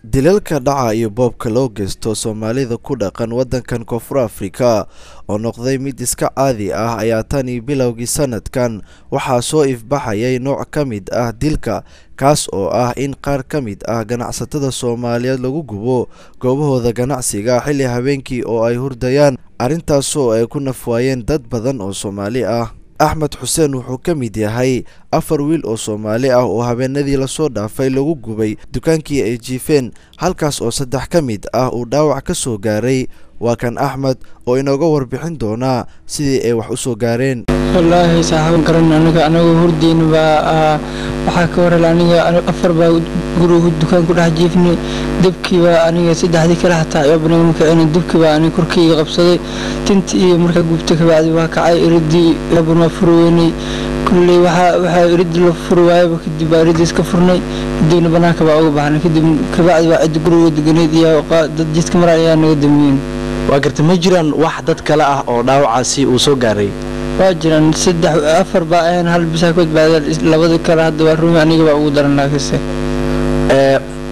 dilalka dhaca iyo boobka loo geysto Soomaalida ku dhaqan wadankan Koonfur Afrika oo noqday mid iska caadi ah ayaa tani bilowgii sanadkan waxaa soo ifbaxayay nooc ka mid ah dilka kaas oo ah in qaar ka mid ah ganacsatada Soomaaliyeed lagu gubo goobahooda ganacsiga xilli habeenkii oo ay hurdayaan arrintaas oo ay ku nafwaayeen dad badan oo Soomaali ah. Axmed Xuseen wuxuu ka mid yahay 4 wiil oo Soomaali ah oo habeenadii la soo dhaafay lagu gubay dukaankii ay jiifeen halkaas oo 3 ka mid ah uu dhaawac ka soo gaaray. waa kan Axmed oo inooga warbixin doona sidii ay wax u soo gaareen. والله صاحب قرن أنا وهردين وحكى ورا أنا أفر بجروه الدكان كله جيفني دبكي وأنا سيد هذيك راح تعبني ممكن دبكي وأنا كركي غبصدي تنتي مركب جبتك بعد وكعي يردي لبنا فرويني كل وح يرد الفرواي وكدي بارد يسكفرني دين بناك بعوض بعنا كدي كبعد بعد جروه الدجنيد يا ضد جسك مرأي أنا قدمين. وقرت مجرا واحدة كلا أو داو عسي وسوقاري. واجرا 3 4 باين هل بساكوت بعد لبد كلا هاد ورومي أنا بعوض درنا كسر.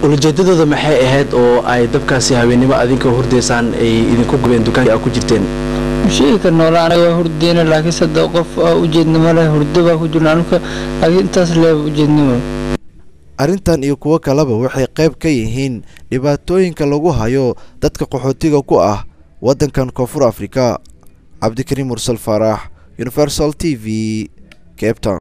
ولجددوا maxay ahayd oo ay dabkaasi habeenimo adinka hurdeysan ay idinku gubeen dukaanka ku jirteen shey ka noolaa anaga hurdeyna laakiin saddex qof oo u jeednimo leh hurdaba ku jirnaan laakiin intaas lee u jeednimo. arrintan iyo kuwa kaleba waxay qayb ka yihiin dhibaatooyinka lagu hayo dadka qaxootiga ku ah wadankan Koonfur Afrika. Cabdikariim Mursal Farax, Universal TV, Cape Town.